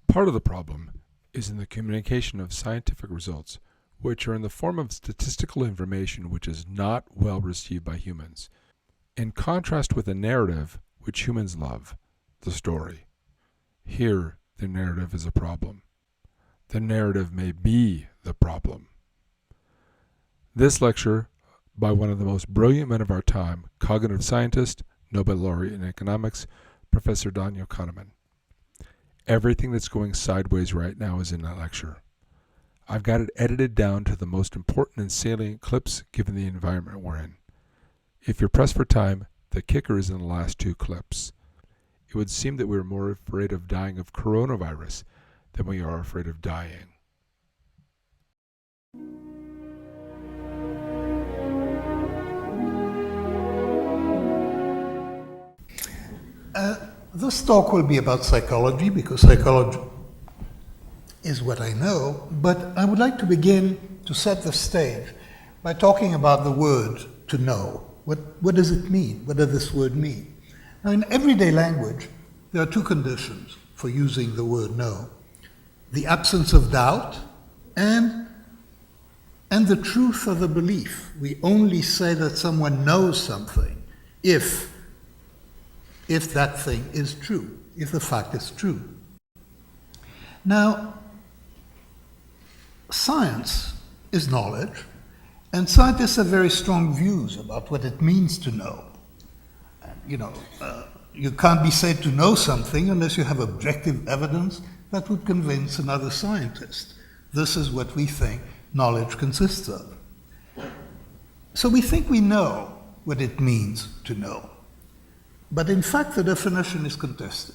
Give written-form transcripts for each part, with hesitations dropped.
Part of the problem is in the communication of scientific results, which are in the form of statistical information which is not well received by humans, in contrast with a narrative which humans love, the story. Here, the narrative is a problem. The narrative may be the problem. This lecture, by one of the most brilliant men of our time, cognitive scientist, Nobel laureate in economics, Professor Daniel Kahneman. Everything that's going sideways right now is in that lecture. I've got it edited down to the most important and salient clips given the environment we're in. If you're pressed for time, the kicker is in the last two clips. It would seem that we're more afraid of dying of coronavirus than we are afraid of dying. This talk will be about psychology, because psychology is what I know, but I would like to begin to set the stage by talking about the word to know. What does it mean? What does this word mean? Now, in everyday language, there are two conditions for using the word know: the absence of doubt and the truth of the belief. We only say that someone knows something if that thing is true, if the fact is true. Now, science is knowledge, and scientists have very strong views about what it means to know. You can't be said to know something unless you have objective evidence that would convince another scientist. This is what we think knowledge consists of. So we think we know what it means to know. But in fact, the definition is contested.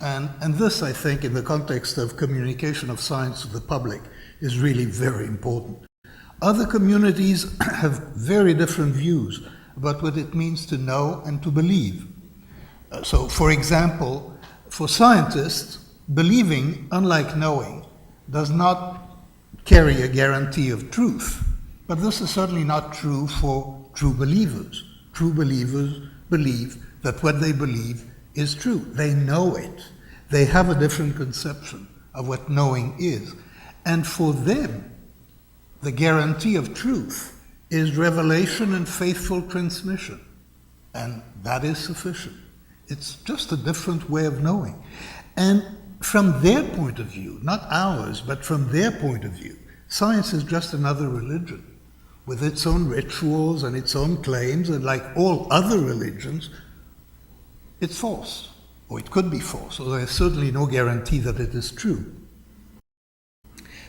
And this, I think, in the context of communication of science to the public, is really very important. Other communities have very different views about what it means to know and to believe. So, for example, for scientists, believing, unlike knowing, does not carry a guarantee of truth. But this is certainly not true for true believers. True believers believe that what they believe is true. They know it. They have a different conception of what knowing is. And for them, the guarantee of truth is revelation and faithful transmission. And that is sufficient. It's just a different way of knowing. And from their point of view, not ours, but from their point of view, science is just another religion with its own rituals and its own claims, and like all other religions, it's false, or it could be false, or there's certainly no guarantee that it is true.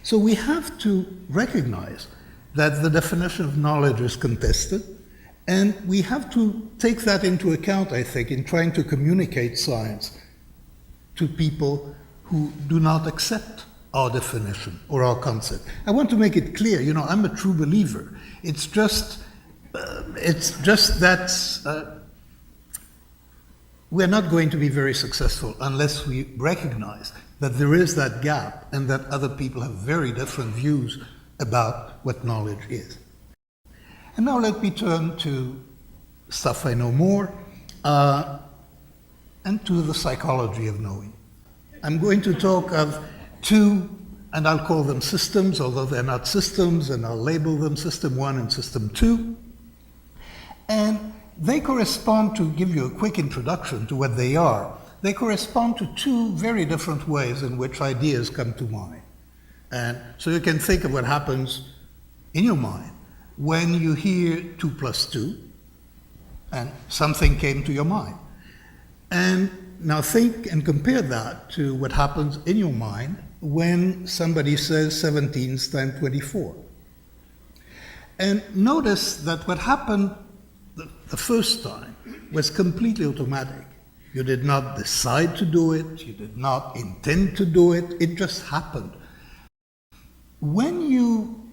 So we have to recognize that the definition of knowledge is contested, and we have to take that into account, I think, in trying to communicate science to people who do not accept our definition or our concept. I want to make it clear, I'm a true believer. It's just that we're not going to be very successful unless we recognize that there is that gap and that other people have very different views about what knowledge is. And now let me turn to stuff I know more, and to the psychology of knowing. I'm going to talk of two, and I'll call them systems, although they're not systems, and I'll label them System 1 and System 2. And they correspond, to give you a quick introduction to what they are, they correspond to two very different ways in which ideas come to mind. And so you can think of what happens in your mind when you hear 2 plus 2, and something came to your mind. And now think and compare that to what happens in your mind when somebody says 17 times 24. And notice that what happened the first time was completely automatic. You did not decide to do it, you did not intend to do it, it just happened. When you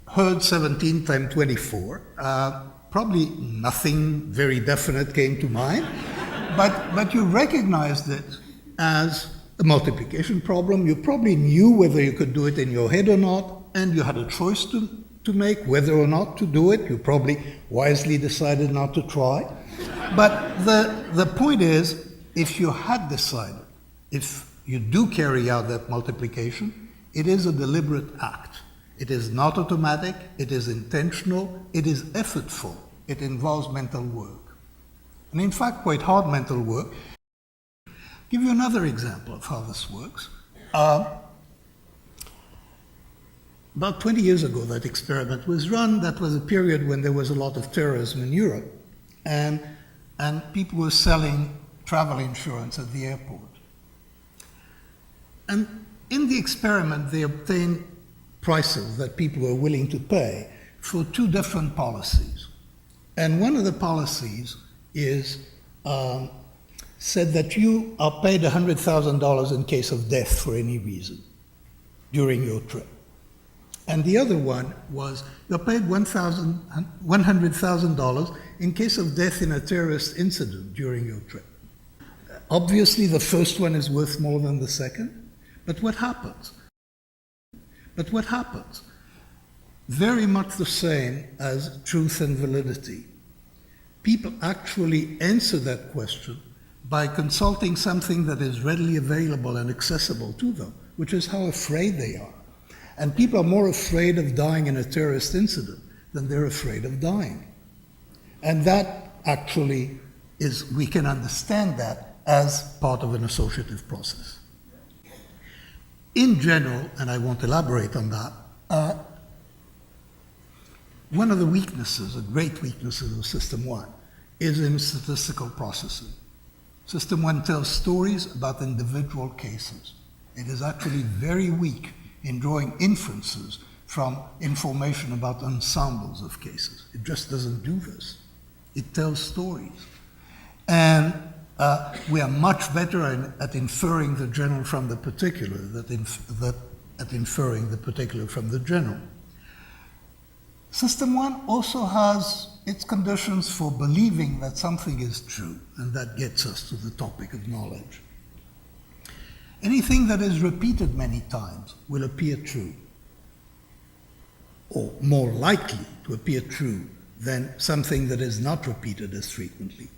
heard 17 times 24, probably nothing very definite came to mind, but you recognized it as a multiplication problem. You probably knew whether you could do it in your head or not, and you had a choice to make whether or not to do it. You probably wisely decided not to try. But the point is, if you had decided, if you do carry out that multiplication, it is a deliberate act. It is not automatic, it is intentional, it is effortful, it involves mental work. And in fact, quite hard mental work. I'll give you another example of how this works. About 20 years ago, that experiment was run. That was a period when there was a lot of terrorism in Europe, and people were selling travel insurance at the airport. And in the experiment, they obtained prices that people were willing to pay for two different policies. And one of the policies is said that you are paid $100,000 in case of death for any reason during your trip. And the other one was you're paid $100,000 in case of death in a terrorist incident during your trip. Obviously, the first one is worth more than the second, but what happens? Very much the same as truth and validity. People actually answer that question by consulting something that is readily available and accessible to them, which is how afraid they are. And people are more afraid of dying in a terrorist incident than they're afraid of dying. And that actually is, we can understand that as part of an associative process. In general, and I won't elaborate on that, one of the weaknesses, the great weaknesses of System 1, is in statistical processing. System 1 tells stories about individual cases. It is actually very weak in drawing inferences from information about ensembles of cases. It just doesn't do this. It tells stories. And we are much better at inferring the general from the particular than at inferring the particular from the general. System 1 also has its conditions for believing that something is true, and that gets us to the topic of knowledge. Anything that is repeated many times will appear true, or more likely to appear true than something that is not repeated as frequently.